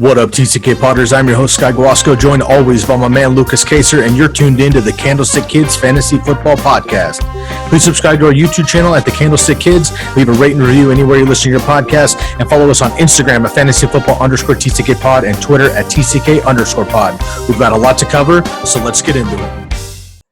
What up, TCK Podders? I'm your host, Sky Guasco, joined always by my man, Lukas Kaser, and you're tuned into the Candlestick Kids Fantasy Football Podcast. Please subscribe to our YouTube channel at the Candlestick Kids, leave a rate and review anywhere you listen to your podcast, and follow us on Instagram at fantasyfootball_TCK Pod and Twitter at TCK_pod. We've got a lot to cover, so let's get into it.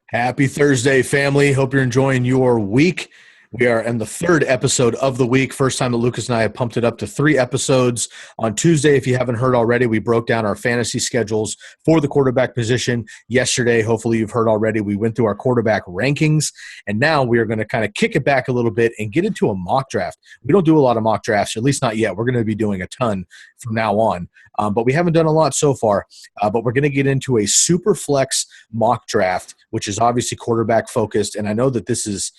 Happy Thursday, family. Hope you're enjoying your week. We are in the third episode of the week. First time that Lukas and I have pumped it up to 3 episodes. On Tuesday, if you haven't heard already, we broke down our fantasy schedules for the quarterback position. Yesterday, hopefully you've heard already, we went through our quarterback rankings. And now we are going to kind of kick it back a little bit and get into a mock draft. We don't do a lot of mock drafts, at least not yet. We're going to be doing a ton from now on. But we haven't done a lot so far. But we're going to get into a Superflex mock draft, which is obviously quarterback focused. And I know that this is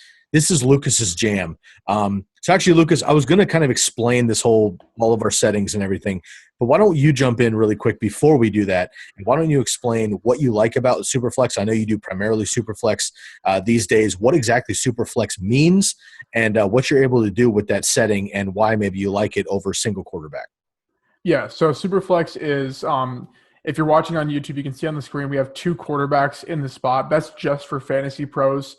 Lukas's jam. So actually, Lukas, I was going to kind of explain all of our settings and everything, but why don't you jump in really quick before we do that? And why don't you explain what you like about Superflex? I know you do primarily Superflex these days. What exactly Superflex means and what you're able to do with that setting and why maybe you like it over single quarterback. Yeah, so Superflex is if you're watching on YouTube, you can see on the screen we have 2 quarterbacks in the spot. That's just for fantasy pros.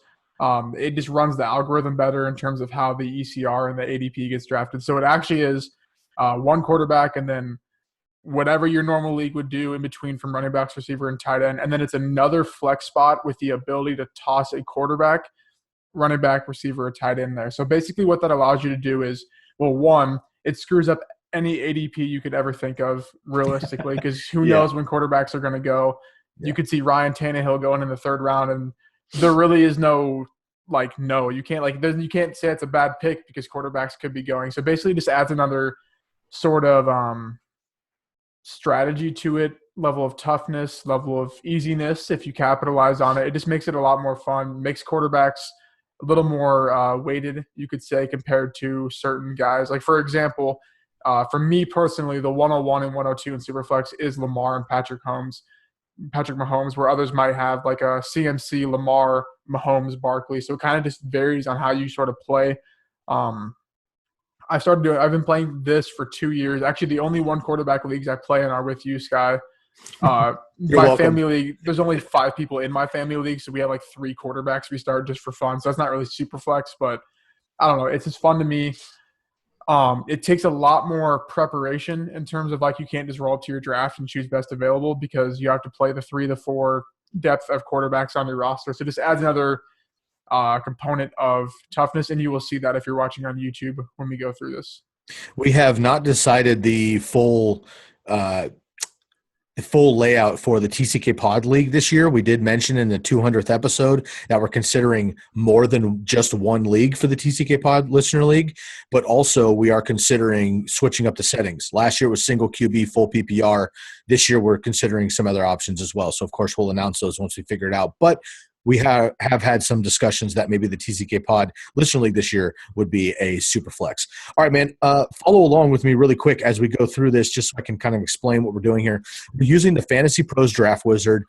It just runs the algorithm better in terms of how the ECR and the ADP gets drafted. So it actually is 1 quarterback and then whatever your normal league would do in between from running backs, receiver, and tight end. And then it's another flex spot with the ability to toss a quarterback, running back, receiver, or tight end there. So basically what that allows you to do is, well, 1, it screws up any ADP you could ever think of realistically because who knows when quarterbacks are going to go. Yeah. You could see Ryan Tannehill going in the 3rd round and there really is you can't say it's a bad pick because quarterbacks could be going. So basically just adds another sort of strategy to it, level of toughness, level of easiness. If you capitalize on it, it just makes it a lot more fun, makes quarterbacks a little more weighted, you could say, compared to certain guys. Like, for example, for me personally, the 101 and 102 in Superflex is Lamar and Patrick Mahomes, where others might have like a CMC, Lamar, Mahomes, Barkley. So it kind of just varies on how you sort of play. I've been playing this for 2 years. Actually, the only 1 quarterback leagues I play in are with you, Sky. My family league, there's only 5 people in my family league, so we have like 3 quarterbacks we start just for fun. So that's not really super flex, but I don't know. It's just fun to me. It takes a lot more preparation in terms of you can't just roll up to your draft and choose best available because you have to play the 3 to 4 depth of quarterbacks on your roster. So just adds another component of toughness, and you will see that if you're watching on YouTube when we go through this. We have not decided the full layout for the TCK Pod League this year. We did mention in the 200th episode that we're considering more than just 1 league for the TCK Pod Listener League, but also we are considering switching up the settings. Last year was single QB, full PPR. This year we're considering some other options as well. So, of course, we'll announce those once we figure it out. But we have had some discussions that maybe the TCK Pod Listener League this year would be a super flex. All right, man, follow along with me really quick as we go through this just so I can kind of explain what we're doing here. We're using the Fantasy Pros Draft Wizard.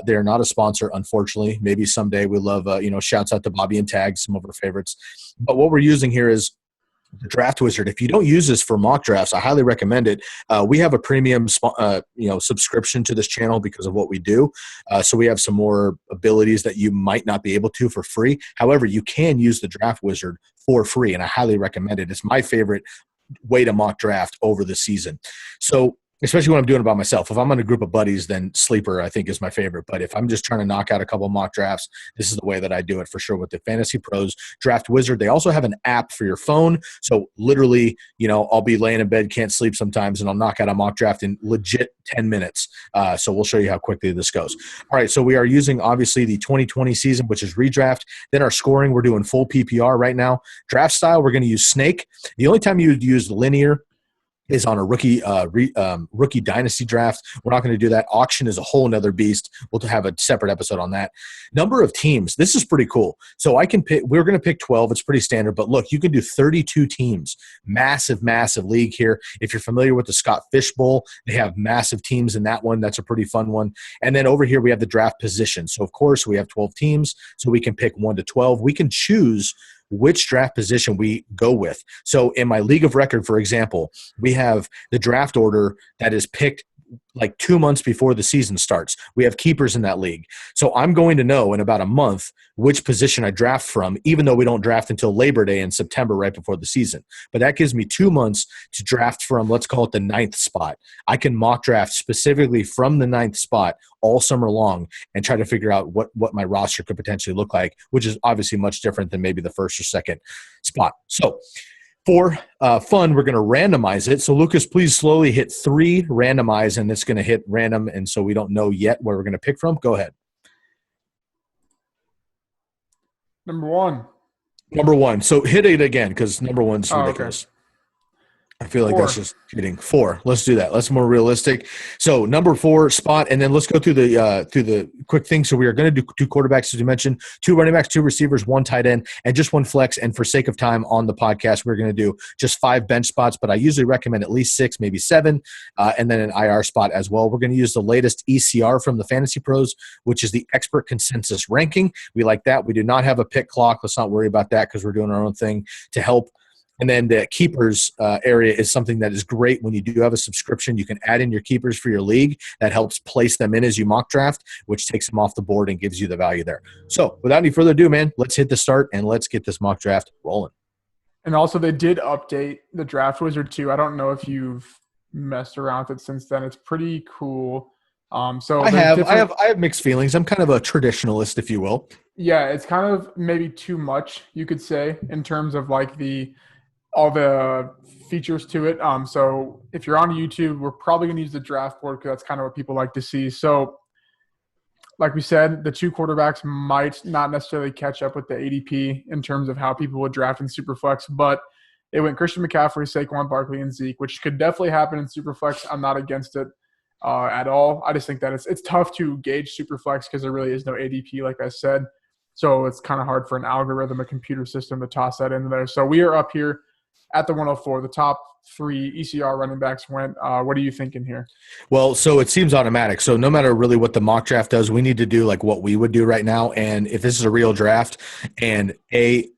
They're not a sponsor, unfortunately. Maybe someday. We love, shouts out to Bobby and Tag, some of our favorites. But what we're using here is the Draft Wizard. If you don't use this for mock drafts, I highly recommend it. We have a premium, subscription to this channel because of what we do. So we have some more abilities that you might not be able to for free. However, you can use the Draft Wizard for free, and I highly recommend it. It's my favorite way to mock draft over the season. So especially when I'm doing it by myself. If I'm in a group of buddies, then Sleeper, I think, is my favorite. But if I'm just trying to knock out a couple of mock drafts, this is the way that I do it for sure with the Fantasy Pros Draft Wizard. They also have an app for your phone. So literally, I'll be laying in bed, can't sleep sometimes, and I'll knock out a mock draft in legit 10 minutes. So we'll show you how quickly this goes. All right, so we are using, obviously, the 2020 season, which is redraft. Then our scoring, we're doing full PPR right now. Draft style, we're going to use Snake. The only time you would use linear is on a rookie dynasty draft. We're not going to do that. Auction is a whole nother beast. We'll have a separate episode on that. Number of teams. This is pretty cool. So I can pick, we're going to pick 12. It's pretty standard, but look, you can do 32 teams. Massive league here. If you're familiar with the Scott Fish Bowl, they have massive teams in that one. That's a pretty fun one. And then over here, we have the draft position. So of course we have 12 teams, so we can pick 1 to 12. We can choose which draft position we go with. So in my league of record, for example, we have the draft order that is picked like 2 months before the season starts. We have keepers in that league. So I'm going to know in about a month which position I draft from, even though we don't draft until Labor Day in September, right before the season. But that gives me 2 months to draft from, let's call it the 9th spot. I can mock draft specifically from the 9th spot all summer long and try to figure out what my roster could potentially look like, which is obviously much different than maybe the first or second spot. So for fun, we're going to randomize it. So, Lucas, please slowly hit 3, randomize, and it's going to hit random, and so we don't know yet where we're going to pick from. Go ahead. Number 1. Number 1. So hit it again because number 1's ridiculous. Okay. I feel like 4. that's just cheating. 4. Let's do that. Let's more realistic. So number 4 spot, and then let's go through the quick thing. So we are going to do 2 quarterbacks, as you mentioned, 2 running backs, 2 receivers, 1 tight end, and just 1 flex. And for sake of time on the podcast, we're going to do just 5 bench spots, but I usually recommend at least 6, maybe 7, and then an IR spot as well. We're going to use the latest ECR from the Fantasy Pros, which is the expert consensus ranking. We like that. We do not have a pick clock. Let's not worry about that because we're doing our own thing to help. And then the keepers area is something that is great when you do have a subscription. You can add in your keepers for your league. That helps place them in as you mock draft, which takes them off the board and gives you the value there. So without any further ado, man, let's hit the start and let's get this mock draft rolling. And also they did update the Draft Wizard too. I don't know if you've messed around with it since then. It's pretty cool. So I have mixed feelings. I'm kind of a traditionalist, if you will. Yeah, it's kind of maybe too much, you could say, in terms of like all the features to it. So if you're on YouTube, we're probably going to use the draft board because that's kind of what people like to see. So like we said, the 2 quarterbacks might not necessarily catch up with the ADP in terms of how people would draft in Superflex, but it went Christian McCaffrey, Saquon Barkley, and Zeke, which could definitely happen in Superflex. I'm not against it at all. I just think that it's tough to gauge Superflex because there really is no ADP, like I said. So it's kind of hard for an algorithm, a computer system to toss that in there. So we are up here at the 104, the top 3 ECR running backs went. What are you thinking here? Well, so it seems automatic. So no matter really what the mock draft does, we need to do like what we would do right now. And if this is a real draft and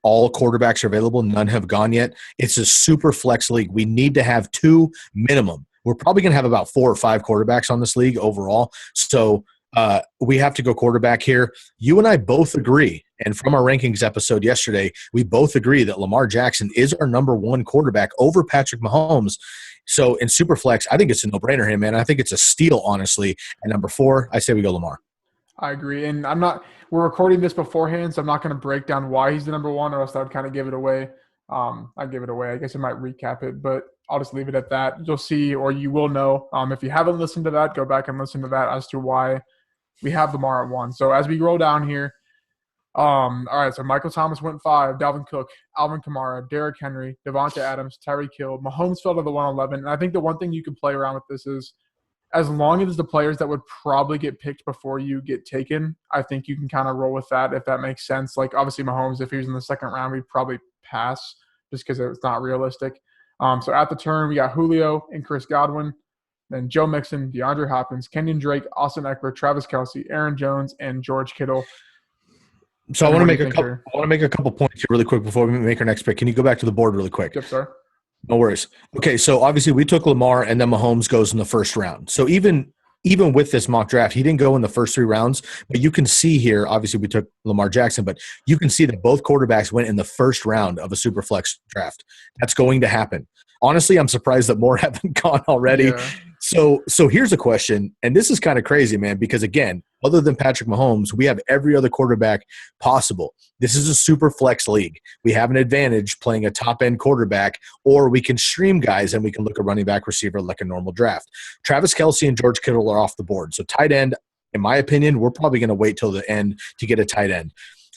all quarterbacks are available, none have gone yet, it's a super flex league. We need to have 2 minimum. We're probably going to have about 4 or 5 quarterbacks on this league overall. So we have to go quarterback here. You and I both agree, and from our rankings episode yesterday, we both agree that Lamar Jackson is our number 1 quarterback over Patrick Mahomes. So in Superflex, I think it's a no-brainer here, man. I think it's a steal, honestly. And number 4, I say we go Lamar. I agree. And we're recording this beforehand, so I'm not going to break down why he's the number 1, or else that would kind of give it away. I give it away. I guess I might recap it, but I'll just leave it at that. You'll see, or you will know. If you haven't listened to that, go back and listen to that as to why we have Lamar at 1. So as we roll down here, all right, so Michael Thomas went 5, Dalvin Cook, Alvin Kamara, Derrick Henry, Devonta Adams, Tyreek Hill, Mahomes fell to the 111. And I think the one thing you can play around with this is as long as the players that would probably get picked before you get taken, I think you can kind of roll with that if that makes sense. Like obviously Mahomes, if he was in the 2nd round, we'd probably pass just because it's not realistic. So at the turn, we got Julio and Chris Godwin. Then Joe Mixon, DeAndre Hopkins, Kenyon Drake, Austin Eckler, Travis Kelce, Aaron Jones, and George Kittle. So I want to make a couple points here really quick before we make our next pick. Can you go back to the board really quick? Yep, sir. No worries. Okay, so obviously we took Lamar and then Mahomes goes in the 1st round. So even with this mock draft, he didn't go in the first 3 rounds, but you can see here, obviously we took Lamar Jackson, but you can see that both quarterbacks went in the 1st round of a Superflex draft. That's going to happen. Honestly, I'm surprised that more haven't gone already. Yeah. So here's a question, and this is kind of crazy, man, because again, other than Patrick Mahomes, we have every other quarterback possible. This is a super flex league. We have an advantage playing a top-end quarterback, or we can stream guys and we can look at running back, receiver like a normal draft. Travis Kelce and George Kittle are off the board. So tight end, in my opinion, we're probably going to wait till the end to get a tight end.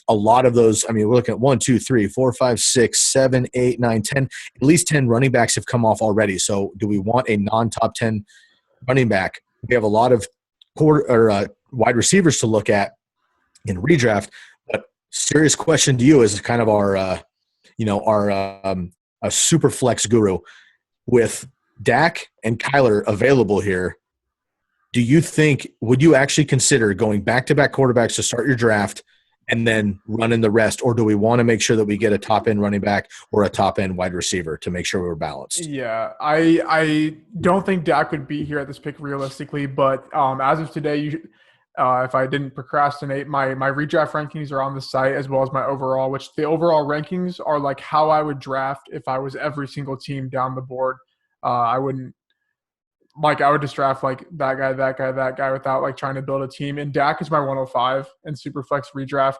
A lot of those, I mean, we're looking at 1, 2, 3, 4, 5, 6, 7, 8, 9, 10. At least 10 running backs have come off already. So do we want a non-top 10 running back? We have a lot of wide receivers to look at in redraft. But serious question to you as kind of our super flex guru. With Dak and Kyler available here, would you actually consider going back-to-back quarterbacks to start your draft and then run in the rest? Or do we want to make sure that we get a top-end running back or a top-end wide receiver to make sure we're balanced? Yeah, I don't think Dak would be here at this pick realistically, but as of today, if I didn't procrastinate, my redraft rankings are on the site as well as my overall, which the overall rankings are like how I would draft if I was every single team down the board. I would just draft like that guy without like trying to build a team. And Dak is my 105 in Superflex redraft.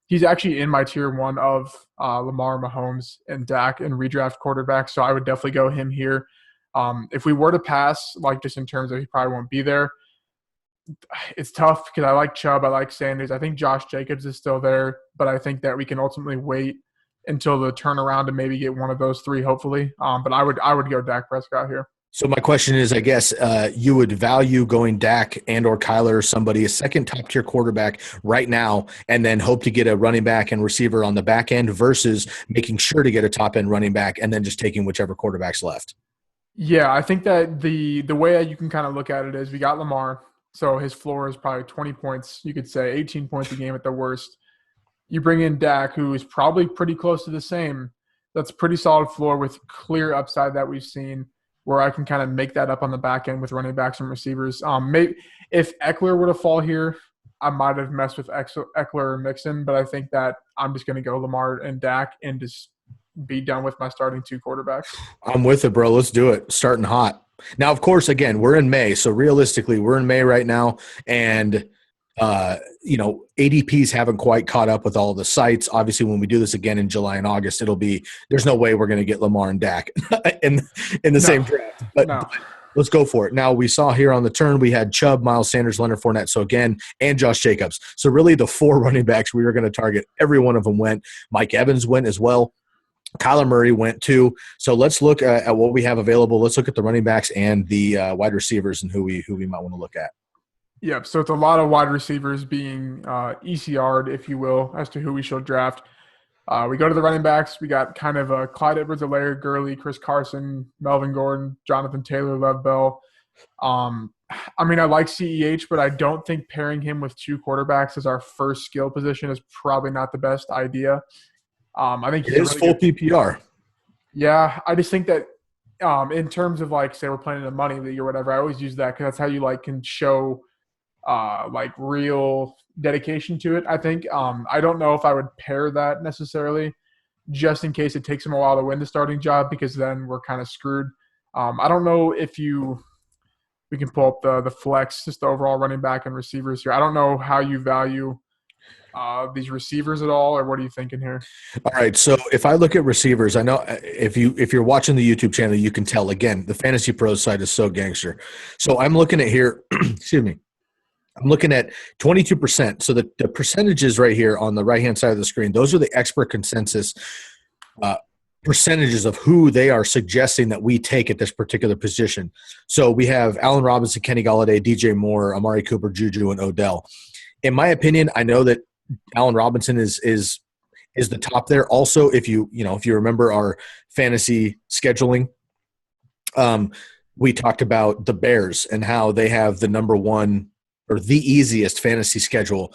He's actually in my tier 1 of Lamar, Mahomes, and Dak in redraft quarterback. So I would definitely go him here. If we were to pass, like just in terms of he probably won't be there, it's tough because I like Chubb, I like Sanders. I think Josh Jacobs is still there, but I think that we can ultimately wait until the turnaround to maybe get one of those three, hopefully. But I would go Dak Prescott here. So my question is, I guess you would value going Dak and or Kyler or somebody, a second top-tier quarterback right now, and then hope to get a running back and receiver on the back end versus making sure to get a top-end running back and then just taking whichever quarterback's left. Yeah, I think that the way you can kind of look at it is we got Lamar, so his floor is probably 20 points, you could say 18 points a game at the worst. You bring in Dak, who is probably pretty close to the same. That's a pretty solid floor with clear upside that we've seen, where I can kind of make that up on the back end with running backs and receivers. Maybe if Eckler were to fall here, I might have messed with Eckler or Mixon, but I think that I'm just going to go Lamar and Dak and just be done with my starting 2 quarterbacks. I'm with it, bro. Let's do it. Starting hot. Now, of course, again, we're in May. So realistically, we're in May right now. And, ADPs haven't quite caught up with all the sites. Obviously, when we do this again in July and August, there's no way we're going to get Lamar and Dak in the same draft. But let's go for it. Now, we saw here on the turn, we had Chubb, Miles Sanders, Leonard Fournette, so again, and Josh Jacobs. So really the 4 running backs we were going to target, every one of them went. Mike Evans went as well. Kyler Murray went too. So let's look at what we have available. Let's look at the running backs and the wide receivers and who we might want to look at. Yep. So it's a lot of wide receivers being ECR'd, if you will, as to who we should draft. We go to the running backs. We got kind of Clyde Edwards-Helaire, Gurley, Chris Carson, Melvin Gordon, Jonathan Taylor, Lev Bell. I like CEH, but I don't think pairing him with 2 quarterbacks as our first skill position is probably not the best idea. I think it is really full PPR. Yeah, I just think that in terms of say we're playing in a money league or whatever, I always use that because that's how you can show real dedication to it. I think I don't know if I would pair that necessarily, just in case it takes him a while to win the starting job, because then we're kind of screwed. I don't know if we can pull up the flex, just the overall running back and receivers here. I don't know how you value these receivers at all, or what are you thinking here? All right, so if I look at receivers, I know if you're watching the YouTube channel, you can tell, again, the Fantasy Pros side is so gangster. So I'm looking at here, excuse me, I'm looking at 22%. So the percentages right here on the right-hand side of the screen, those are the expert consensus percentages of who they are suggesting that we take at this particular position. So we have Allen Robinson, Kenny Golladay, DJ Moore, Amari Cooper, Juju, and Odell. In my opinion, I know that Allen Robinson is the top there. Also, if you remember our fantasy scheduling, we talked about the Bears and how they have the number 1 or the easiest fantasy schedule.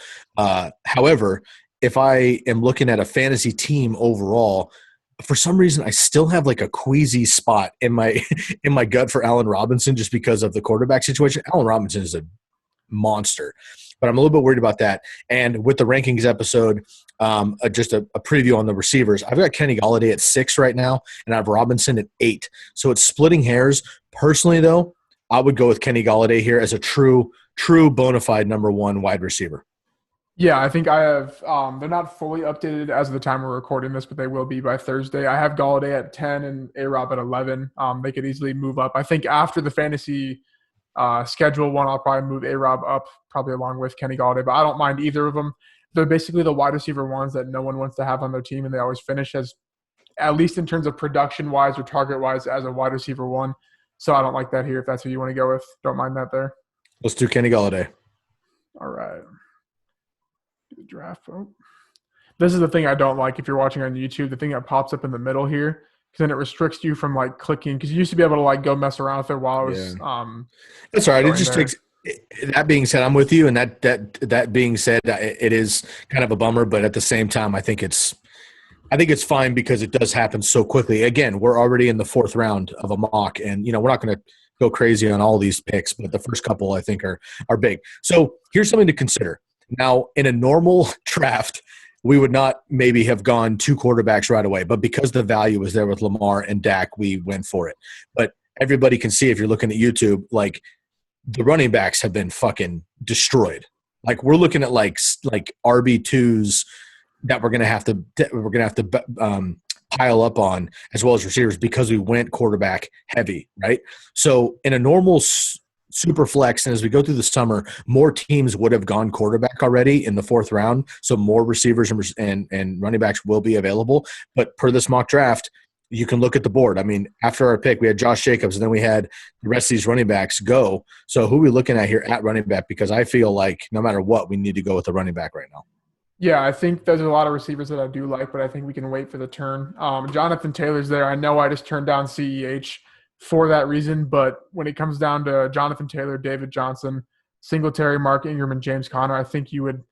However, if I am looking at a fantasy team overall, for some reason I still have a queasy spot in my gut for Allen Robinson just because of the quarterback situation. Allen Robinson is a monster, but I'm a little bit worried about that. And with the rankings episode, just a preview on the receivers, I've got Kenny Golladay at 6 right now, and I have Robinson at 8. So it's splitting hairs. Personally, though, I would go with Kenny Golladay here as a true bona fide number 1 wide receiver. Yeah, I think I have they're not fully updated as of the time we're recording this, but they will be by Thursday. I have Golladay at 10 and A-Rob at 11. They could easily move up. I think after the fantasy schedule one, I'll probably move A-Rob up, probably along with Kenny Golladay, but I don't mind either of them. They're basically the wide receiver ones that no one wants to have on their team, and they always finish as, at least in terms of production-wise or target-wise, as a wide receiver 1. So I don't like that here if that's who you want to go with. Don't mind that there. Let's do Kenny Golladay. All right. Do the draft. Oh. This is the thing I don't like if you're watching on YouTube, the thing that pops up in the middle here, because then it restricts you from clicking, because you used to be able to go mess around with it while I was That's all right. It just That being said, I'm with you, and that being said, it is kind of a bummer, but at the same time, I think it's fine because it does happen so quickly. Again, we're already in the fourth round of a mock, and we're not going to go crazy on all these picks, but the first couple I think are big. So here's something to consider. Now, in a normal draft, we would not maybe have gone two quarterbacks right away, but because the value was there with Lamar and Dak, we went for it. But everybody can see if you're looking at YouTube, like the running backs have been fucking destroyed. Like we're looking at like RB2s that we're gonna have to pile up on, as well as receivers, because we went quarterback heavy, right? So in a normal super flex, and as we go through the summer, more teams would have gone quarterback already in the fourth round. So more receivers and running backs will be available. But per this mock draft, you can look at the board. I mean, after our pick, we had Josh Jacobs, and then we had the rest of these running backs go. So who are we looking at here at running back? Because I feel like no matter what, we need to go with the running back right now. Yeah, I think there's a lot of receivers that I do like, but I think we can wait for the turn. Jonathan Taylor's there. I know I just turned down CEH for that reason, but when it comes down to Jonathan Taylor, David Johnson, Singletary, Mark Ingram, and James Conner, I think you would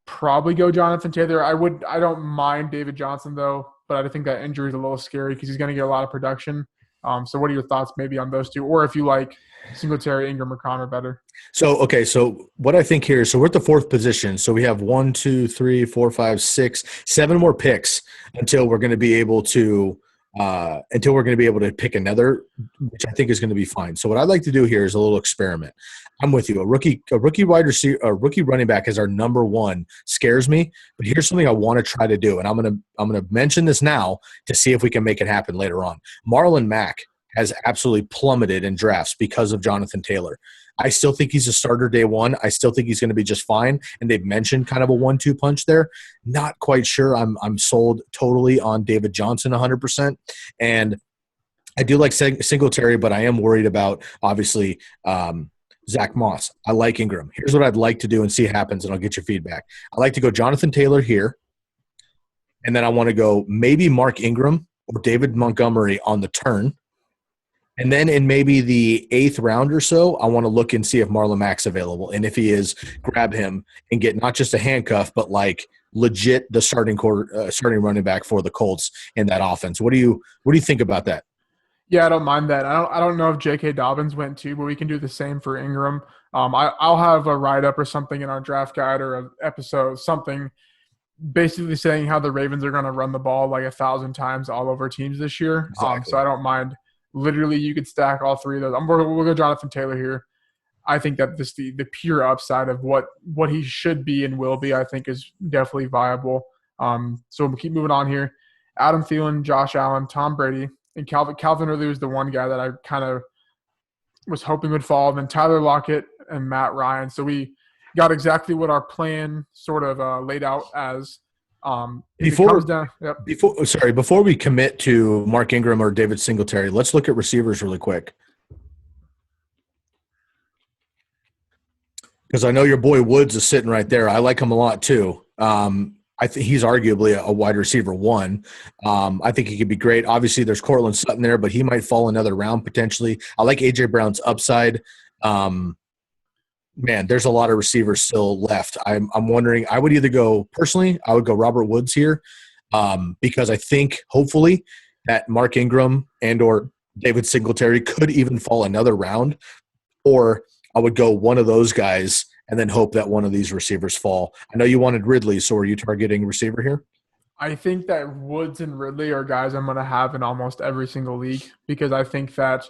probably go Jonathan Taylor. I don't mind David Johnson though, but I think that injury is a little scary because he's going to get a lot of production. So what are your thoughts maybe on those two, or if you like Singletary, Ingram, or Conner better? So what I think here is, so we're at the fourth position. So we have 1, 2, 3, 4, 5, 6, 7 more picks until we're going to be able to pick another, which I think is going to be fine. So what I'd like to do here is a little experiment. I'm with you. A rookie wide receiver, a rookie running back as our number one scares me. But here's something I want to try to do, and I'm gonna mention this now to see if we can make it happen later on. Marlon Mack has absolutely plummeted in drafts because of Jonathan Taylor. I still think he's a starter day one. I still think he's going to be just fine. And they've mentioned kind of a 1-2 punch there. Not quite sure. I'm sold totally on David Johnson 100%. And I do like Singletary, but I am worried about, obviously, Zach Moss. I like Ingram. Here's what I'd like to do and see what happens, and I'll get your feedback. I like to go Jonathan Taylor here, and then I want to go maybe Mark Ingram or David Montgomery on the turn. And then in maybe the 8th round or so, I want to look and see if Marlon Mack's available. And if he is, grab him and get not just a handcuff, but like legit the starting running back for the Colts in that offense. What do you think about that? Yeah, I don't mind that. I don't know if J.K. Dobbins went too, but we can do the same for Ingram. I'll have a write-up or something in our draft guide or an episode, something basically saying how the Ravens are going to run the ball like 1,000 times all over teams this year. Exactly. So I don't mind. Literally, you could stack all three of those. We'll go Jonathan Taylor here. I think that the pure upside of what he should be and will be, I think, is definitely viable. So we'll keep moving on here. Adam Thielen, Josh Allen, Tom Brady, and Calvin Ridley was the one guy that I kind of was hoping would fall. And then Tyler Lockett and Matt Ryan. So we got exactly what our plan sort of laid out as. Before we commit to Mark Ingram or David Singletary, let's look at receivers really quick. Because I know your boy Woods is sitting right there. I like him a lot too. I think he's arguably a wide receiver one. I think he could be great. Obviously, there's Cortland Sutton there, but he might fall another round potentially. I like A.J. Brown's upside. Man, there's a lot of receivers still left. I'm wondering, I would go Robert Woods here because I think hopefully that Mark Ingram and or David Singletary could even fall another round, or I would go one of those guys and then hope that one of these receivers fall. I know you wanted Ridley, so are you targeting receiver here? I think that Woods and Ridley are guys I'm going to have in almost every single league because I think that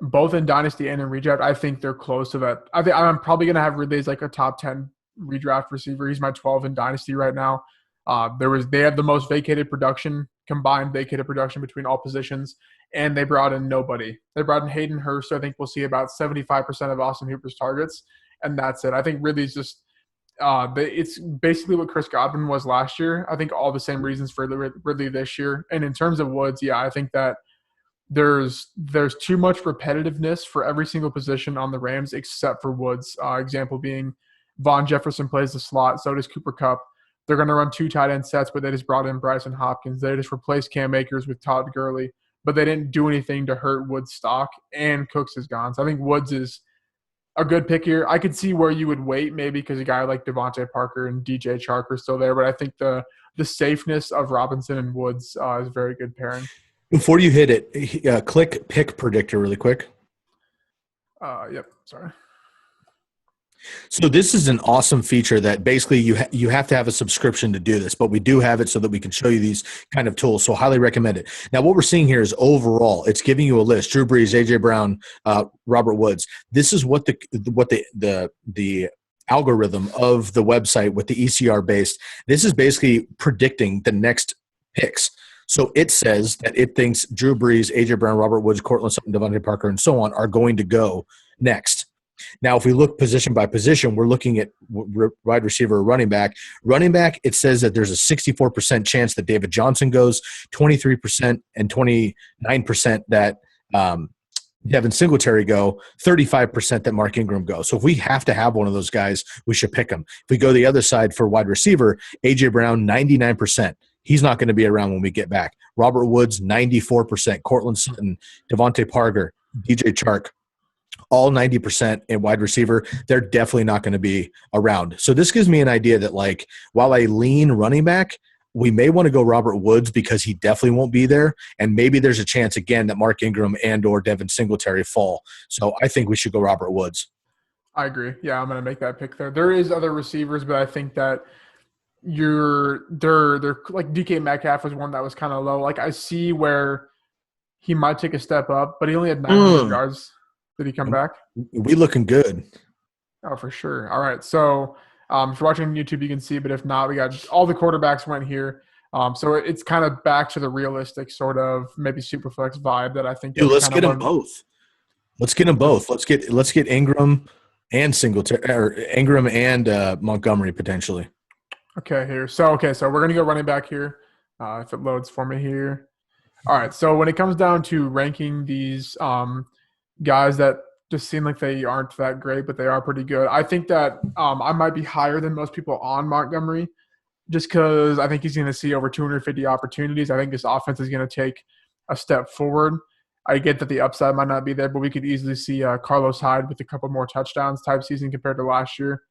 both in Dynasty and in redraft, I think they're close to that. I think I'm probably going to have Ridley as like a top 10 redraft receiver. He's my 12 in Dynasty right now. They have the most combined vacated production between all positions, and they brought in nobody. They brought in Hayden Hurst. I think we'll see about 75% of Austin Hooper's targets, and that's it. I think Ridley's just it's basically what Chris Godwin was last year. I think all the same reasons for Ridley this year. And in terms of Woods, yeah, I think that there's too much repetitiveness for every single position on the Rams except for Woods. Example being Von Jefferson plays the slot, so does Cooper Kupp. They're going to run 2 tight end sets, but they just brought in Bryson Hopkins. They just replaced Cam Akers with Todd Gurley, but they didn't do anything to hurt Woods' stock, and Cooks is gone. So I think Woods is a good pick here. I could see where you would wait maybe because a guy like Devontae Parker and DJ Chark are still there, but I think the safeness of Robinson and Woods is a very good pairing. Before you hit it, click pick predictor really quick. Yep. Sorry. So this is an awesome feature that basically you have to have a subscription to do this, but we do have it so that we can show you these kind of tools. So highly recommend it. Now, what we're seeing here is overall, it's giving you a list: Drew Brees, AJ Brown, Robert Woods. This is what the algorithm of the website with the ECR based. This is basically predicting the next picks. So it says that it thinks Drew Brees, AJ Brown, Robert Woods, Cortland Sutton, Devontae Parker, and so on are going to go next. Now, if we look position by position, we're looking at wide receiver or running back. Running back, it says that there's a 64% chance that David Johnson goes, 23% and 29% that Devin Singletary go, 35% that Mark Ingram go. So if we have to have one of those guys, we should pick him. If we go the other side for wide receiver, A.J. Brown, 99%. He's not going to be around when we get back. Robert Woods, 94%. Cortland Sutton, Devontae Parker, DJ Chark, all 90% in wide receiver. They're definitely not going to be around. So this gives me an idea that, like, while I lean running back, we may want to go Robert Woods because he definitely won't be there. And maybe there's a chance, again, that Mark Ingram and or Devin Singletary fall. So I think we should go Robert Woods. I agree. Yeah, I'm going to make that pick there. There is other receivers, but I think that they're like DK Metcalf was one that was kind of low. Like, I see where he might take a step up, but he only had 900 yards. Did he come back? We looking good. Oh, for sure. All right. So if you're watching on YouTube, you can see, but if not, we got all the quarterbacks went here. So it's kind of back to the realistic sort of maybe Superflex vibe that I think. Dude, let's get them both. Let's get them both. Let's get Ingram and Singletary, or Ingram and Montgomery potentially. Okay, here. So we're gonna go running back here. If it loads for me here. All right. So when it comes down to ranking these guys that just seem like they aren't that great, but they are pretty good, I think that I might be higher than most people on Montgomery, just because I think he's going to see over 250 opportunities. I think this offense is going to take a step forward. I get that the upside might not be there, but we could easily see Carlos Hyde with a couple more touchdowns type season compared to last year.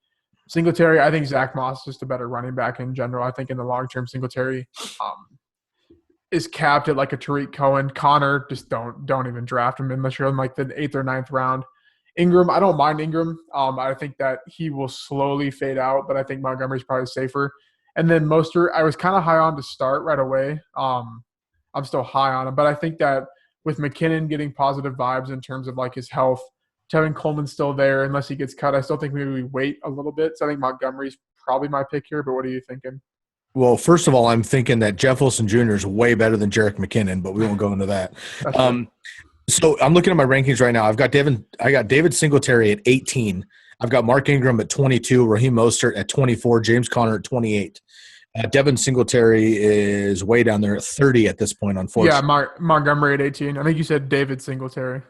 Singletary, I think Zach Moss is just a better running back in general. I think in the long term, Singletary is capped at like a Tariq Cohen. Connor, just don't even draft him unless you're in like the 8th or 9th round. Ingram, I don't mind Ingram. I think that he will slowly fade out, but I think Montgomery's probably safer. And then Mostert, I was kind of high on to start right away. I'm still high on him, but I think that with McKinnon getting positive vibes in terms of like his health, Tevin Coleman's still there unless he gets cut. I still think maybe we wait a little bit. So I think Montgomery's probably my pick here, but what are you thinking? Well, first of all, I'm thinking that Jeff Wilson Jr. is way better than Jerick McKinnon, but we won't go into that. So I'm looking at my rankings right now. I got David Singletary at 18. I've got Mark Ingram at 22, Raheem Mostert at 24, James Conner at 28. Devin Singletary is way down there at 30 at this point, unfortunately. Yeah, Montgomery at 18. I think you said David Singletary.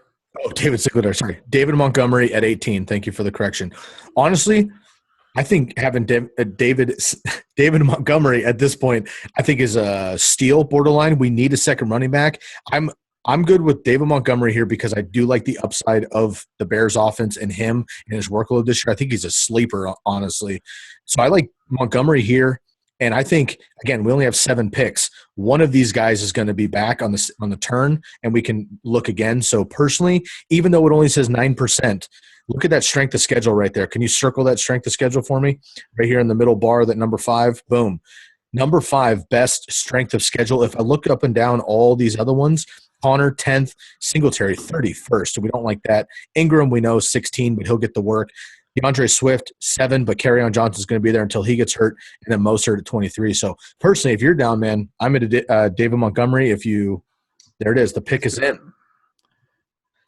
Oh, David Singletary, sorry. David Montgomery at 18. Thank you for the correction. Honestly, I think having David Montgomery at this point, I think is a steal borderline. We need a second running back. I'm good with David Montgomery here because I do like the upside of the Bears offense and him and his workload this year. I think he's a sleeper, honestly. So I like Montgomery here. And I think, again, we only have 7 picks. One of these guys is going to be back on the turn, and we can look again. So personally, even though it only says 9%, look at that strength of schedule right there. Can you circle that strength of schedule for me? Right here in the middle bar, that number 5. Boom. Number 5, best strength of schedule. If I look up and down all these other ones, Connor, 10th, Singletary, 31st. So we don't like that. Ingram, we know, 16, but he'll get the work. DeAndre Swift, 7, but Kerryon Johnson's going to be there until he gets hurt, and then Mostert at 23. So personally, if you're down, man, I'm at David Montgomery. There it is. The pick is in.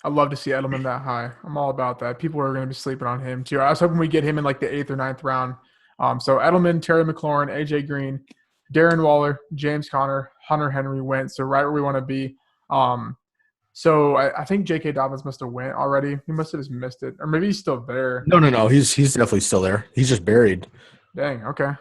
I'd love to see Edelman that high. I'm all about that. People are going to be sleeping on him too. I was hoping we get him in like the 8th or 9th round. So Edelman, Terry McLaurin, AJ Green, Darren Waller, James Conner, Hunter Henry went. So right where we want to be. So I think J.K. Dobbins must have went already. He must have just missed it. Or maybe he's still there. No. He's definitely still there. He's just buried. Dang, okay.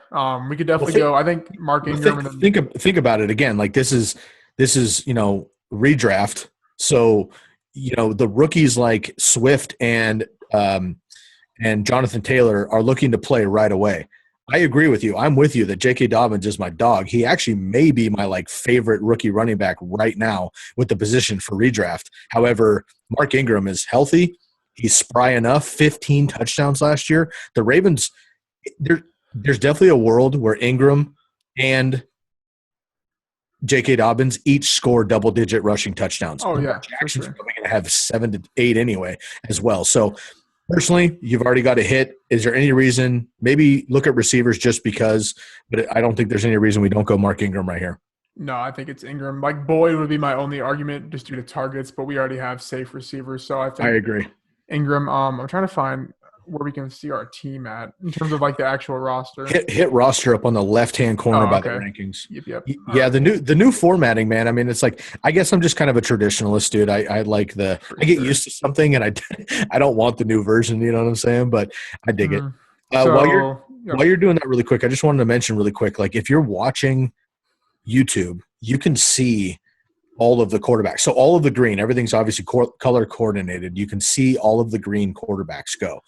We could definitely go. I think Mark Ingram. Think about it again. Like this is redraft. So, the rookies like Swift and and Jonathan Taylor are looking to play right away. I agree with you. I'm with you that J.K. Dobbins is my dog. He actually may be my favorite rookie running back right now with the position for redraft. However, Mark Ingram is healthy. He's spry enough. 15 touchdowns last year. The Ravens, there's definitely a world where Ingram and J.K. Dobbins each score double-digit rushing touchdowns. Oh, yeah, Jackson's for sure. probably going to have 7 to 8 anyway as well. So, personally, you've already got a hit. Is there any reason – maybe look at receivers just because, but I don't think there's any reason we don't go Mark Ingram right here. No, I think it's Ingram. Boyd would be my only argument just due to targets, but we already have safe receivers. So, I think I agree. Ingram. I'm trying to find where we can see our team at in terms of the actual roster. Hit roster up on the left-hand corner by the rankings. Yep. Yeah, the new formatting, man. I mean, it's I guess I'm just kind of a traditionalist, dude. I get used to something, and I don't want the new version. You know what I'm saying? But I dig it. While you're doing that really quick, I just wanted to mention really quick, if you're watching YouTube, you can see all of the quarterbacks. So all of the green, everything's obviously color coordinated. You can see all of the green quarterbacks go.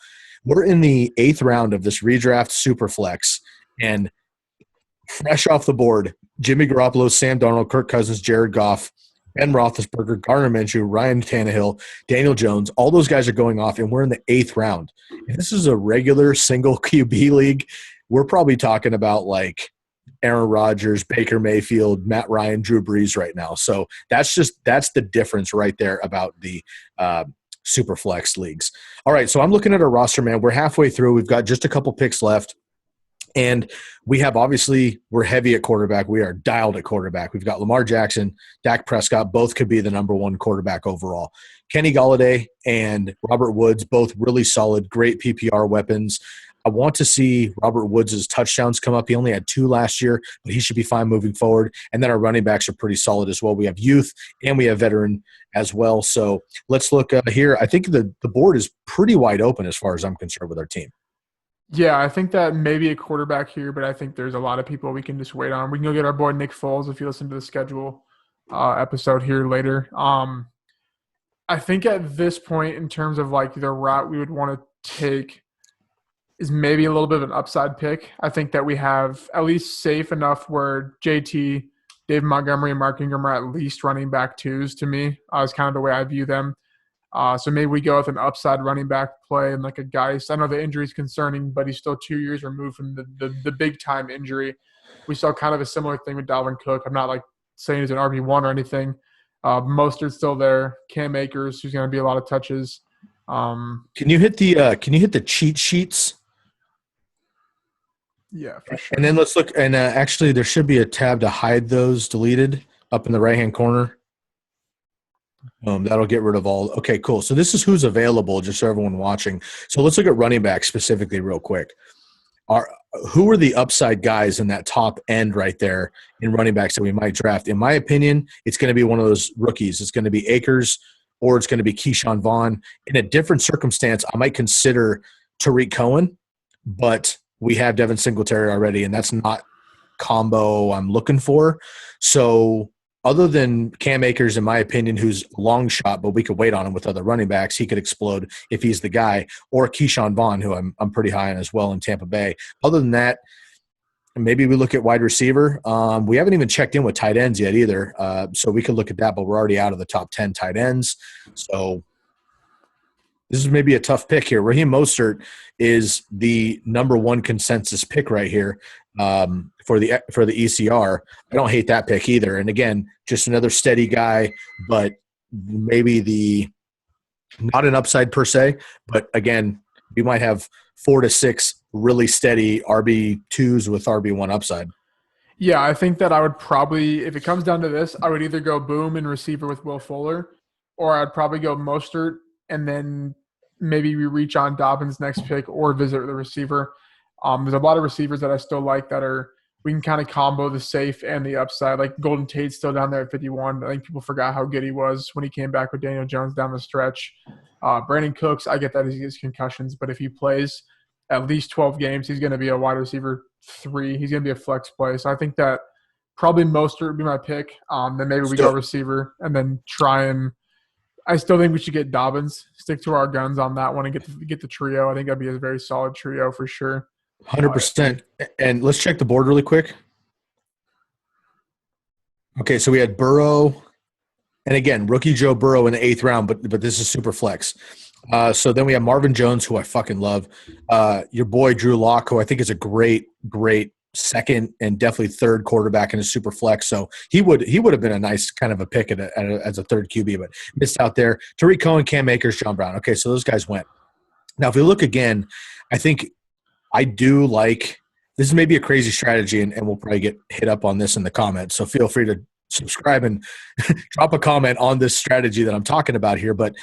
We're in the 8th round of this redraft Superflex, and fresh off the board, Jimmy Garoppolo, Sam Darnold, Kirk Cousins, Jared Goff, Ben Roethlisberger, Gardner Minshew, Ryan Tannehill, Daniel Jones. All those guys are going off, and we're in the 8th round. If this is a regular single QB league, we're probably talking about Aaron Rodgers, Baker Mayfield, Matt Ryan, Drew Brees right now. So that's the difference right there about the Superflex leagues. All right, so I'm looking at our roster, man. We're halfway through. We've got just a couple picks left. And we have, obviously, we're heavy at quarterback. We are dialed at quarterback. We've got Lamar Jackson, Dak Prescott, both could be the number 1 quarterback overall. Kenny Golladay and Robert Woods, both really solid, great PPR weapons. I want to see Robert Woods' touchdowns come up. He only had 2 last year, but he should be fine moving forward. And then our running backs are pretty solid as well. We have youth and we have veteran as well. So let's look here. I think the board is pretty wide open as far as I'm concerned with our team. Yeah, I think that maybe a quarterback here, but I think there's a lot of people we can just wait on. We can go get our boy Nick Foles if you listen to the schedule episode here later. I think at this point, in terms of the route we would want to take, is maybe a little bit of an upside pick. I think that we have at least safe enough where JT, Dave Montgomery, and Mark Ingram are at least running back 2s to me. Is kind of the way I view them. So maybe we go with an upside running back play and a Geist. I know the injury is concerning, but he's still 2 years removed from the big-time injury. We saw kind of a similar thing with Dalvin Cook. I'm not saying he's an RB1 or anything. Mostert's still there. Cam Akers, who's going to be a lot of touches. Can you hit the cheat sheets? Yeah, for sure. And then let's look. And actually, there should be a tab to hide those deleted up in the right-hand corner. That'll get rid of all. Okay, cool. So this is who's available, just so everyone watching. So let's look at running back specifically real quick. Who are the upside guys in that top end right there in running backs that we might draft? In my opinion, it's going to be one of those rookies. It's going to be Akers or it's going to be Keyshawn Vaughn. In a different circumstance, I might consider Tariq Cohen, but we have Devin Singletary already, and that's not combo I'm looking for. So other than Cam Akers, in my opinion, who's a long shot, but we could wait on him with other running backs. He could explode if he's the guy. Or Keyshawn Vaughn, who I'm pretty high on as well in Tampa Bay. Other than that, maybe we look at wide receiver. We haven't even checked in with tight ends yet either. So we could look at that, but we're already out of the top 10 tight ends. So this is maybe a tough pick here. Raheem Mostert is the number 1 consensus pick right here for the ECR. I don't hate that pick either. And again, just another steady guy, but maybe not an upside per se. But again, we might have 4 to 6 really steady RB2s with RB1 upside. Yeah, I think that I would probably, if it comes down to this, I would either go boom and receiver with Will Fuller, or I'd probably go Mostert and then maybe we reach on Dobbins next pick or visit the receiver. There's a lot of receivers that I still like that we can kind of combo the safe and the upside. Like Golden Tate's still down there at 51. I think people forgot how good he was when he came back with Daniel Jones down the stretch. Brandon Cooks, I get that he gets concussions, but if he plays at least 12 games, he's going to be a wide receiver 3. He's going to be a flex play. So I think that probably Mostert would be my pick. Then maybe we go receiver and then try and I still think we should get Dobbins. Stick to our guns on that one and get the trio. I think that'd be a very solid trio for sure. 100%. And let's check the board really quick. Okay, so we had Burrow, and again, rookie Joe Burrow in the 8th round, but this is super flex. So then we have Marvin Jones, who I fucking love. Your boy Drew Lock, who I think is a great second and definitely third quarterback in a super flex. So he would have been a nice kind of a pick as a third QB, but missed out there. Tariq Cohen, Cam Akers, John Brown. Okay, so those guys went. Now, if we look again, I think I do like – this is maybe a crazy strategy, and we'll probably get hit up on this in the comments. So feel free to subscribe and drop a comment on this strategy that I'm talking about here. But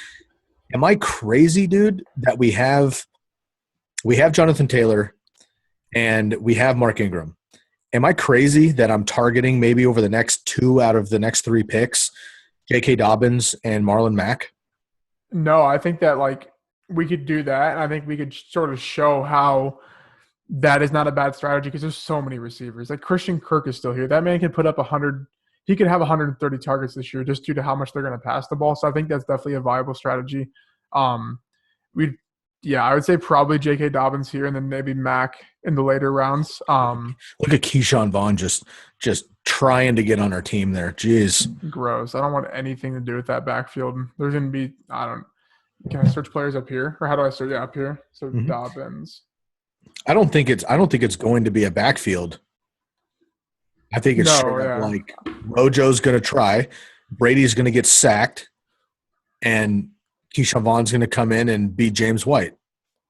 am I crazy, dude, that we have Jonathan Taylor and we have Mark Ingram? Am I crazy that I'm targeting maybe over the next 2 out of the next 3 picks, J.K. Dobbins and Marlon Mack? No, I think that we could do that, and I think we could sort of show how that is not a bad strategy because there's so many receivers. Like Christian Kirk is still here. That man can put up 100. He could have 130 targets this year just due to how much they're going to pass the ball. So I think that's definitely a viable strategy. I would say probably J.K. Dobbins here and then maybe Mack in the later rounds. Look at Keyshawn Vaughn just trying to get on our team there. Jeez. Gross. I don't want anything to do with that backfield. There's going to be can I search players up here? Or how do I search? Yeah, up here. So Dobbins. I don't think it's going to be a backfield. I think it's like Rojo's going to try, Brady's going to get sacked, and Keyshawn Vaughn's going to come in and beat James White.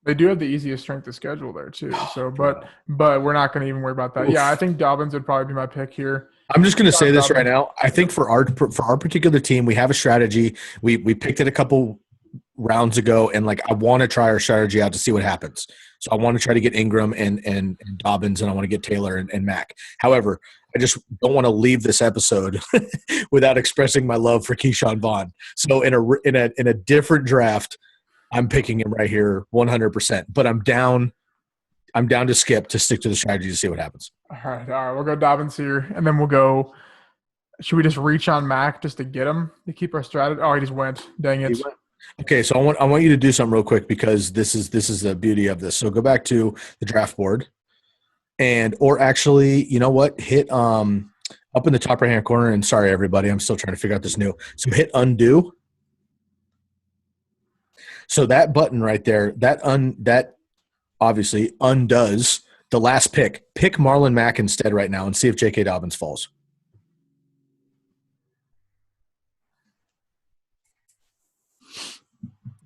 They do have the easiest strength of schedule there too. So, but we're not going to even worry about that. Oof. Yeah, I think Dobbins would probably be my pick here. I'm just going to say this right now. I think for our particular team, we have a strategy. We picked it a couple rounds ago, and I want to try our strategy out to see what happens. So I want to try to get Ingram and Dobbins, and I want to get Taylor and Mack. However, I just don't want to leave this episode without expressing my love for Keyshawn Vaughn. So in a different draft, I'm picking him right here 100%. But I'm down to stick to the strategy to see what happens. All right. We'll go Dobbins here, and then we'll go. Should we just reach on Mack just to get him to keep our strategy? Oh, he just went. Dang it. Okay, so I want you to do something real quick because this is the beauty of this. So go back to the draft board, or actually, you know what? Hit up in the top right hand corner. And sorry, everybody, I'm still trying to figure out this new. So hit undo. So that button right there, that obviously undoes the last pick. Pick Marlon Mack instead right now and see if J.K. Dobbins falls.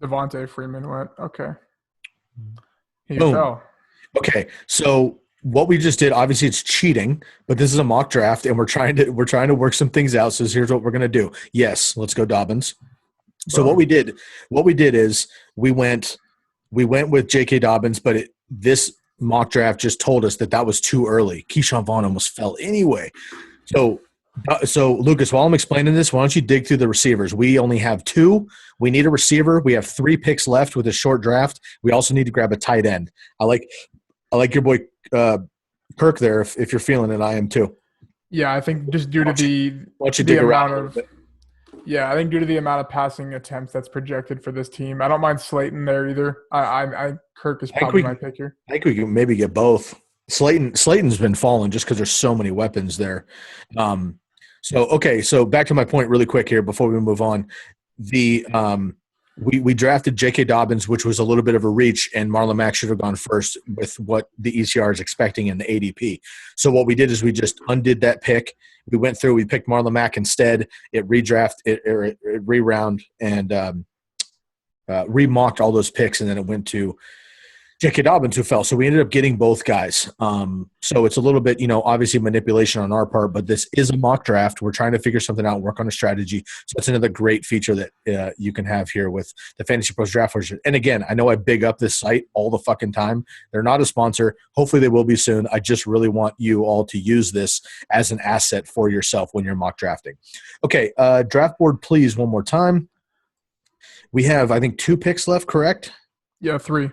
Devontae Freeman went. Okay. He Boom. fell. Okay. So what we just did, obviously it's cheating, but this is a mock draft and we're trying to work some things out. So here's what we're going to do. Yes. Let's go Dobbins. So what we did is we went with J.K. Dobbins, but this mock draft just told us that was too early. Keyshawn Vaughn almost fell anyway. So Lukas, while I'm explaining this, why don't you dig through the receivers? We only have 2. We need a receiver. We have 3 picks left with a short draft. We also need to grab a tight end. I like your boy Kirk there. If you're feeling it, I am too. Yeah, I think just due to the amount of passing attempts that's projected for this team, I don't mind Slayton there either. Kirk is probably my pick here. I think we can maybe get both. Slayton's been falling just because there's so many weapons there. So back to my point really quick here before we move on. We drafted J.K. Dobbins, which was a little bit of a reach, and Marlon Mack should have gone first with what the ECR is expecting in the ADP. So what we did is we just undid that pick. We went through, we picked Marlon Mack instead. It re-round and remocked all those picks, and then it went to J.K. Dobbins, who fell. So we ended up getting both guys. So it's a little bit, obviously manipulation on our part, but this is a mock draft. We're trying to figure something out, work on a strategy. So it's another great feature that you can have here with the Fantasy Pros Draft version. And again, I know I big up this site all the fucking time. They're not a sponsor. Hopefully they will be soon. I just really want you all to use this as an asset for yourself when you're mock drafting. Okay, draft board, please, one more time. We have, I think, 2 picks left, correct? Yeah, 3.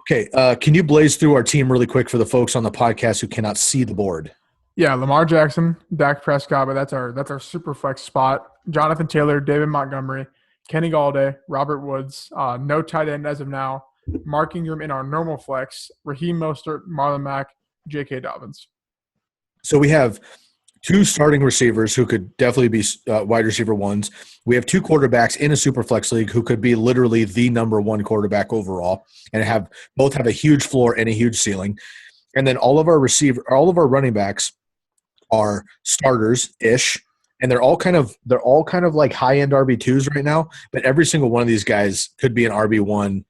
Okay, can you blaze through our team really quick for the folks on the podcast who cannot see the board? Yeah, Lamar Jackson, Dak Prescott, but that's our super flex spot. Jonathan Taylor, David Montgomery, Kenny Galladay, Robert Woods, no tight end as of now. Mark Ingram in our normal flex, Raheem Mostert, Marlon Mack, J.K. Dobbins. So we have two starting receivers who could definitely be wide receiver ones. We have two quarterbacks in a super flex league who could be literally the number one quarterback overall and both have a huge floor and a huge ceiling. And then all of our running backs are starters-ish, and they're all kind of like high-end RB2s right now, but every single one of these guys could be an RB1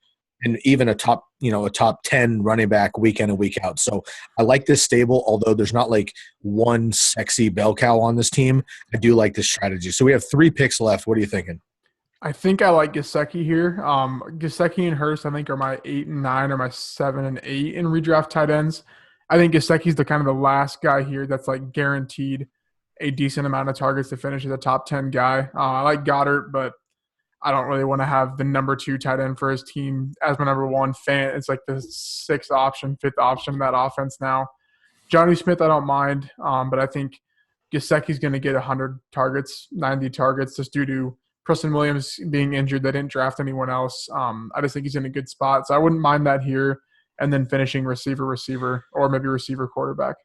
and even a top 10 running back week in and week out. So I like this stable, although there's not like one sexy bell cow on this team. I do like this strategy. So we have 3 picks left. What are you thinking? I think I like Gesicki here. Gesicki and Hurst, I think, are my 8 and 9 or my 7 and 8 in redraft tight ends. I think Gesicki's the kind of the last guy here that's like guaranteed a decent amount of targets to finish as a top 10 guy. I like Goddard, but I don't really want to have the number 2 tight end for his team as my number 1 fan. It's like the 6th option, 5th option in that offense now. Johnny Smith, I don't mind, but I think Gesicki's going to get 100 targets, 90 targets just due to Preston Williams being injured. They didn't draft anyone else. I just think he's in a good spot. So I wouldn't mind that here and then finishing receiver, or maybe receiver quarterback.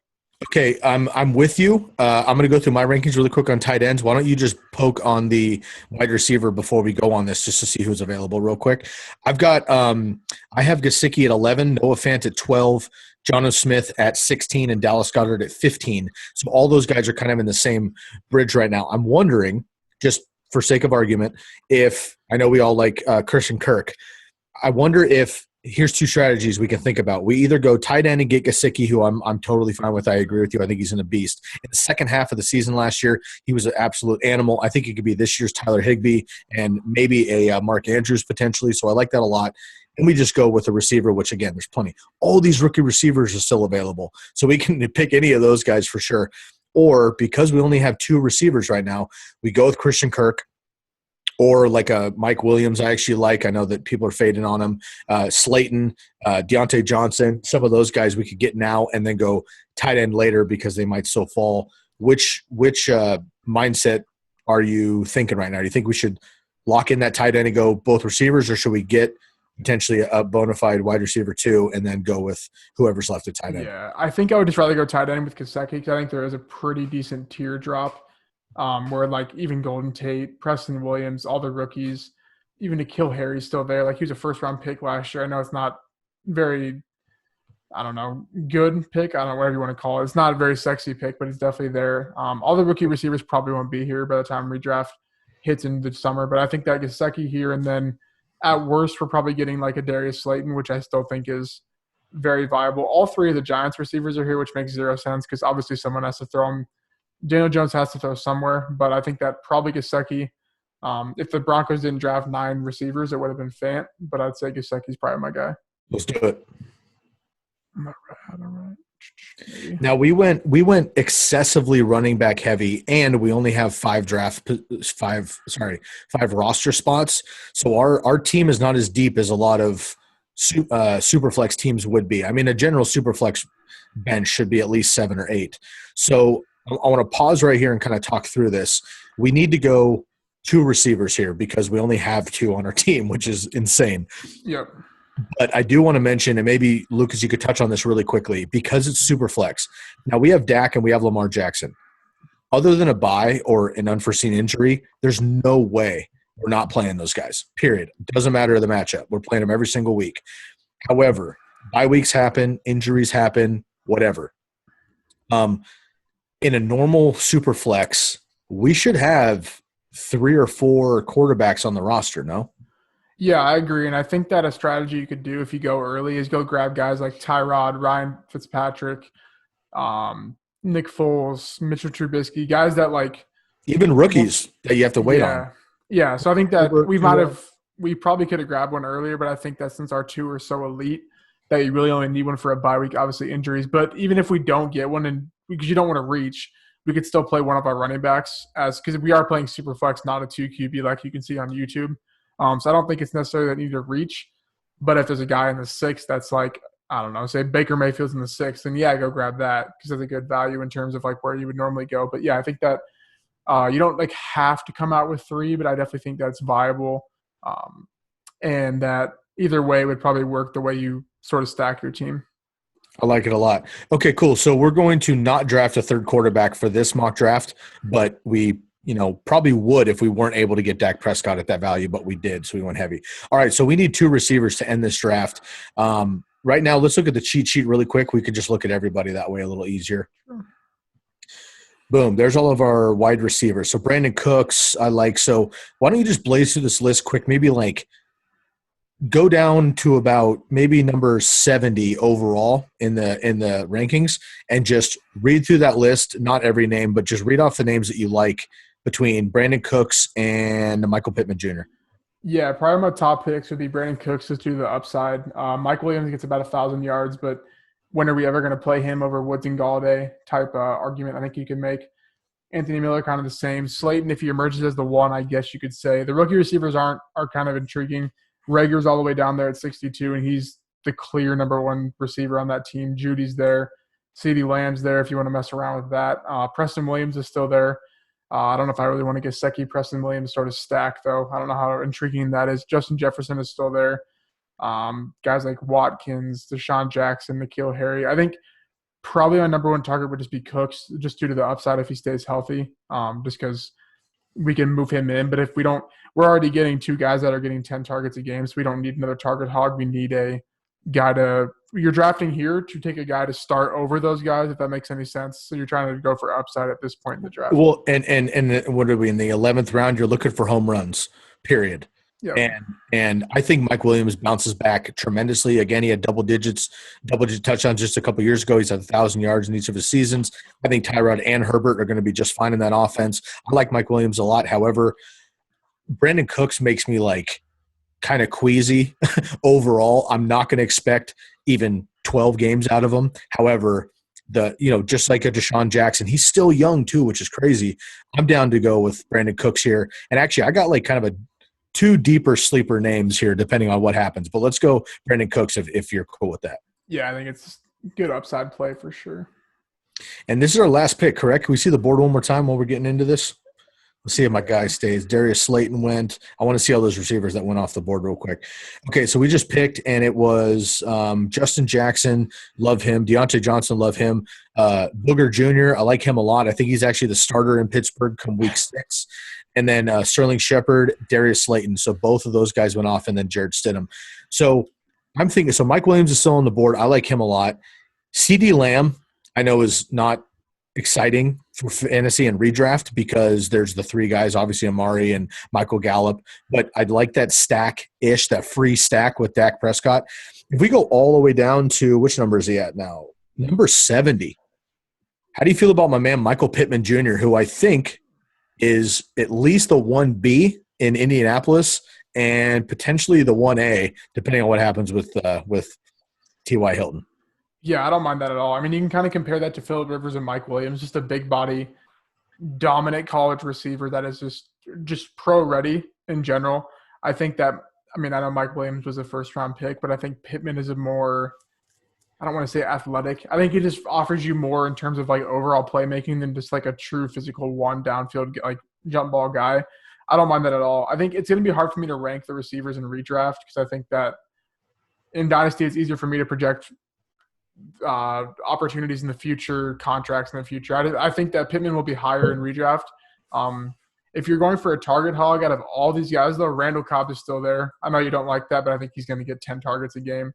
Okay, I'm with you. I'm going to go through my rankings really quick on tight ends. Why don't you just poke on the wide receiver before we go on this, just to see who's available real quick. I've got I have Gesicki at 11, Noah Fant at 12, Jonnu Smith at 16, and Dallas Goedert at 15. So all those guys are kind of in the same bridge right now. I'm wondering, just for sake of argument, if I know we all like Christian Kirk. I wonder if here's 2 strategies we can think about. We either go tight end and get Gesicki, who I'm totally fine with. I agree with you. I think he's in a beast. In the second half of the season last year, he was an absolute animal. I think he could be this year's Tyler Higbee and maybe a Mark Andrews potentially. So I like that a lot. And we just go with a receiver, which, again, there's plenty. All these rookie receivers are still available. So we can pick any of those guys for sure. Or because we only have 2 receivers right now, we go with Christian Kirk. Or like a Mike Williams, I actually like. I know that people are fading on him. Slayton, Deontay Johnson, some of those guys we could get now and then go tight end later because they might still fall. Which mindset are you thinking right now? Do you think we should lock in that tight end and go both receivers, or should we get potentially a bona fide wide receiver 2 and then go with whoever's left at tight end? Yeah, I think I would just rather go tight end with Gesicki because I think there is a pretty decent tier drop. Where like even Golden Tate, Preston Williams, all the rookies, even N'Keal Harry's still there. Like he was a 1st-round pick last year. I know it's not very, good pick. I don't know, whatever you want to call it. It's not a very sexy pick, but it's definitely there. All the rookie receivers probably won't be here by the time redraft hits in the summer. But I think that Gesicki here, and then at worst we're probably getting like a Darius Slayton, which I still think is very viable. All 3 of the Giants receivers are here, which makes 0 sense because obviously someone has to throw them. Daniel Jones has to throw somewhere, but I think that probably Gesicki. If the Broncos didn't draft 9 receivers, it would have been Fant, but I'd say Gesicki's probably my guy. Let's do it. All right. Now we went excessively running back heavy, and we only have 5 roster spots. So our team is not as deep as a lot of Superflex teams would be. I mean, a general Superflex bench should be at least 7 or 8. So I want to pause right here and kind of talk through this. We need to go 2 receivers here because we only have 2 on our team, which is insane. Yep. But I do want to mention, and maybe, Lucas, you could touch on this really quickly, because it's super flex. Now, we have Dak and we have Lamar Jackson. Other than a bye or an unforeseen injury, there's no way we're not playing those guys, period. It doesn't matter the matchup. We're playing them every single week. However, bye weeks happen, injuries happen, whatever. In a normal super flex, we should have 3 or 4 quarterbacks on the roster, no? Yeah, I agree. And I think that a strategy you could do if you go early is go grab guys like Tyrod, Ryan Fitzpatrick, Nick Foles, Mitchell Trubisky, guys that like – even rookies that you have to wait on. Yeah, so I think that we probably could have grabbed one earlier, but I think that since our 2 are so elite that you really only need one for a bye week, obviously injuries. But even if we don't get one, and because you don't want to reach, we could still play one of our running backs because we are playing super flex, not a 2 QB like you can see on YouTube. So I don't think it's necessarily that you need to reach. But if there's a guy in the 6th that's like, I don't know, say Baker Mayfield's in the 6th, then yeah, go grab that because that's a good value in terms of like where you would normally go. But yeah, I think that You don't like have to come out with 3, but I definitely think that's viable. And that either way would probably work the way you sort of stack your team. I like it a lot. Okay, cool. So we're going to not draft a third quarterback for this mock draft, but we, probably would if we weren't able to get Dak Prescott at that value, but we did, so we went heavy. All right, so we need 2 receivers to end this draft. Right now, let's look at the cheat sheet really quick. We could just look at everybody that way a little easier. Boom, there's all of our wide receivers. So Brandon Cooks, I like. So why don't you just blaze through this list quick, maybe like go down to about maybe number 70 overall in the rankings, and just read through that list, not every name, but just read off the names that you like between Brandon Cooks and Michael Pittman Jr. Yeah, probably my top picks would be Brandon Cooks just due to the upside. Mike Williams gets about 1,000 yards, but when are we ever going to play him over Woods and Galladay type argument I think you can make. Anthony Miller kind of the same. Slayton, if he emerges as the 1, I guess you could say. The rookie receivers are kind of intriguing. Rager's all the way down there at 62, and he's the clear number 1 receiver on that team. Judy's there. CeeDee Lamb's there if you want to mess around with that. Preston Williams is still there. I don't know if I really want to get Gesicki, Preston Williams sort of stack, though. I don't know how intriguing that is. Justin Jefferson is still there. Guys like Watkins, Deshaun Jackson, N'Keal Harry. I think probably my number 1 target would just be Cooks, just due to the upside if he stays healthy, just because we can move him in. But if we don't, we're already getting 2 guys that are getting 10 targets a game, so we don't need another target hog. We need a guy you're drafting here to take a guy to start over those guys, if that makes any sense. So you're trying to go for upside at this point in the draft. Well, and what are we in the 11th round? You're looking for home runs, period. Yep. And I think Mike Williams bounces back tremendously. Again, he had double-digit touchdowns just a couple years ago. He's had 1,000 yards in each of his seasons. I think Tyrod and Herbert are going to be just fine in that offense. I like Mike Williams a lot. However, Brandon Cooks makes me like kind of queasy overall. I'm not going to expect even 12 games out of him. However, just like a Deshaun Jackson, he's still young too, which is crazy. I'm down to go with Brandon Cooks here. And actually, I got like kind of 2 deeper sleeper names here, depending on what happens. But let's go Brandon Cooks if you're cool with that. Yeah, I think it's good upside play for sure. And this is our last pick, correct? Can we see the board one more time while we're getting into this? Let's see if my guy stays. Darius Slayton went. I want to see all those receivers that went off the board real quick. Okay, so we just picked, and it was Justin Jackson. Love him. Deontay Johnson. Love him. Booger Jr. I like him a lot. I think he's actually the starter in Pittsburgh come week 6. And then Sterling Shepard, Darius Slayton. So both of those guys went off, and then Jared Stidham. So I'm thinking – so Mike Williams is still on the board. I like him a lot. CeeDee Lamb I know is not exciting for fantasy and redraft because there's the 3 guys, obviously Amari and Michael Gallup. But I'd like that stack-ish, that free stack with Dak Prescott. If we go all the way down to – which number is he at now? Number 70. How do you feel about my man Michael Pittman Jr., who I think – is at least the 1B in Indianapolis and potentially the 1A, depending on what happens with T.Y. Hilton. Yeah, I don't mind that at all. I mean, you can kind of compare that to Phillip Rivers and Mike Williams, just a big body, dominant college receiver that is just pro ready in general. I think that, I mean, I know Mike Williams was a first-round pick, but I think Pittman is a more – I don't want to say athletic. I think he just offers you more in terms of like overall playmaking than just like a true physical 1 downfield like jump ball guy. I don't mind that at all. I think it's going to be hard for me to rank the receivers in redraft because I think that in Dynasty it's easier for me to project opportunities in the future, contracts in the future. I think that Pittman will be higher in redraft. If you're going for a target hog out of all these guys, though, Randall Cobb is still there. I know you don't like that, but I think he's going to get 10 targets a game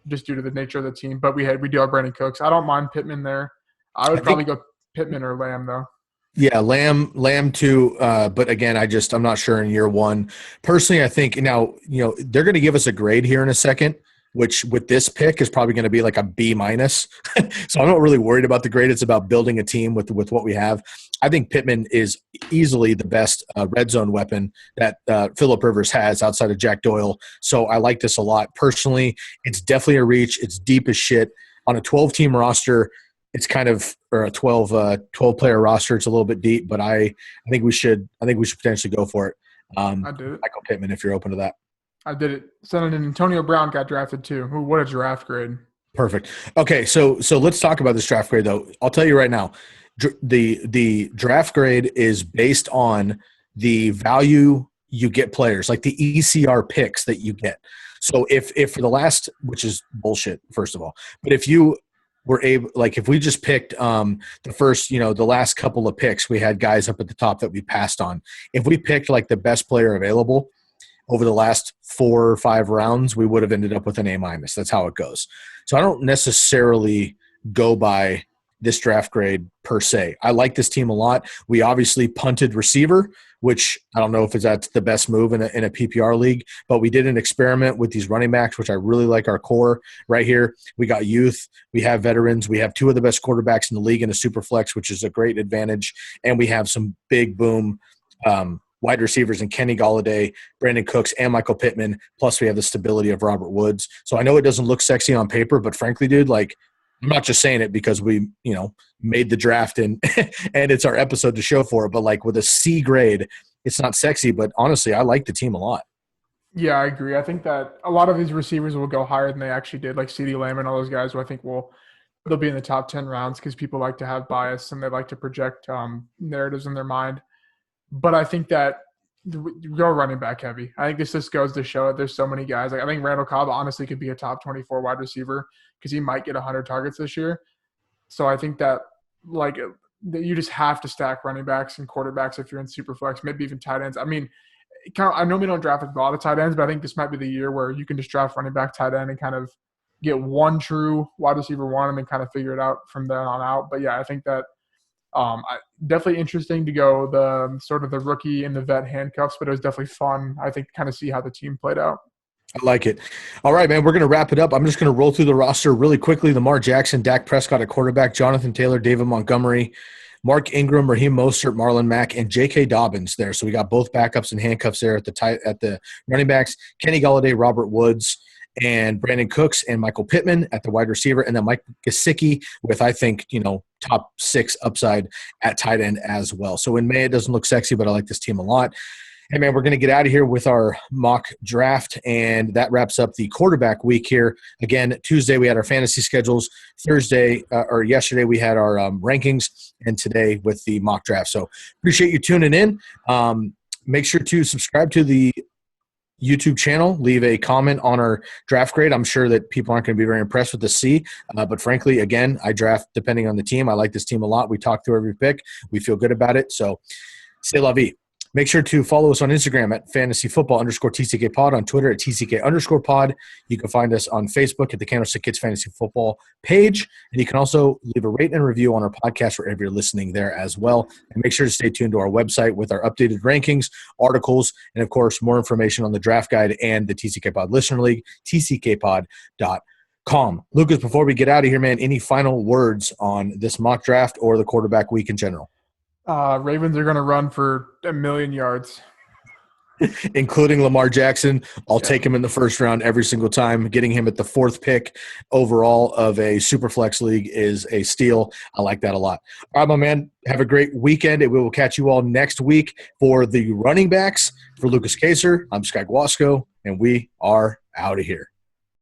just due to the nature of the team. But we do have Brandon Cooks. I don't mind Pittman there. I would probably go Pittman or Lamb, though. Yeah, Lamb too. But again, I'm not sure in year 1. Personally, I think now, they're going to give us a grade here in a second, which with this pick is probably going to be like a B-. So I'm not really worried about the grade. It's about building a team with what we have. I think Pittman is easily the best red zone weapon that Phillip Rivers has outside of Jack Doyle. So I like this a lot. Personally, it's definitely a reach. It's deep as shit. On a 12-team roster, it's kind of – or a 12-player roster, it's a little bit deep. But I think we should potentially go for it. I did it. Michael Pittman, if you're open to that. I did it. Senator Antonio Brown got drafted too. What a draft grade. Perfect. Okay, so let's talk about this draft grade, though. I'll tell you right now, the draft grade is based on the value you get players, like the ECR picks that you get. So if for the last, which is bullshit, first of all, but if you were able, like if we just picked the first, the last couple of picks, we had guys up at the top that we passed on. If we picked like the best player available over the last 4 or 5 rounds, we would have ended up with an A-. That's how it goes. So I don't necessarily go by this draft grade per se. I like this team a lot. We obviously punted receiver, which I don't know if that's the best move in a PPR league, but we did an experiment with these running backs, which I really like our core right here. We got youth, we have veterans, we have 2 of the best quarterbacks in the league in a Superflex, which is a great advantage, and we have some big boom wide receivers in Kenny Golladay, Brandon Cooks, and Michael Pittman, plus we have the stability of Robert Woods. So I know it doesn't look sexy on paper, but frankly, dude, like, I'm not just saying it because we, made the draft and and it's our episode to show for it, but like with a C grade, it's not sexy, but honestly, I like the team a lot. Yeah, I agree. I think that a lot of these receivers will go higher than they actually did, like CeeDee Lamb and all those guys who I think they'll be in the top 10 rounds because people like to have bias and they like to project narratives in their mind. But I think that go running back heavy. I think this just goes to show it. There's so many guys. Like I think Randall Cobb honestly could be a top 24 wide receiver because he might get 100 targets this year. So I think that you just have to stack running backs and quarterbacks if you're in Superflex, maybe even tight ends. I mean, I know we don't draft a lot of tight ends, but I think this might be the year where you can just draft running back, tight end, and kind of get one true wide receiver one and then kind of figure it out from there on out. But yeah, I think that definitely interesting to go the sort of the rookie and the vet handcuffs, but it was definitely fun, I think, to kind of see how the team played out. I like it. All right, man, we're going to wrap it up. I'm just going to roll through the roster really quickly. Lamar Jackson, Dak Prescott at quarterback, Jonathan Taylor, David Montgomery, Mark Ingram, Raheem Mostert, Marlon Mack, and J.K. Dobbins there. So we got both backups and handcuffs there at the running backs. Kenny Golladay, Robert Woods, and Brandon Cooks and Michael Pittman at the wide receiver, and then Mike Gesicki with, I think, top 6 upside at tight end as well. So in May, it doesn't look sexy, but I like this team a lot. Hey, man, we're going to get out of here with our mock draft, and that wraps up the quarterback week here. Again, Tuesday we had our fantasy schedules. Yesterday we had our rankings, and today with the mock draft. So appreciate you tuning in. Make sure to subscribe to the YouTube channel. Leave a comment on our draft grade. I'm sure that people aren't going to be very impressed with the C, but frankly, again, I draft depending on the team. I like this team a lot. We talk through every pick. We feel good about it. So, c'est la vie. Make sure to follow us on Instagram at fantasyfootball_TCK pod, on Twitter at TCK_pod. You can find us on Facebook at the Candlestick Kids Fantasy Football page. And you can also leave a rate and review on our podcast wherever you're listening there as well. And make sure to stay tuned to our website with our updated rankings, articles, and, of course, more information on the draft guide and the TCK Pod Listener League, tckpod.com. Lukas, before we get out of here, man, any final words on this mock draft or the quarterback week in general? Ravens are going to run for 1,000,000 yards. Including Lamar Jackson. I'll take him in the first round every single time. Getting him at the 4th pick overall of a Superflex league is a steal. I like that a lot. All right, my man, have a great weekend, and we will catch you all next week for the running backs. For Lukas Kaser, I'm Sky Guasco, and we are out of here.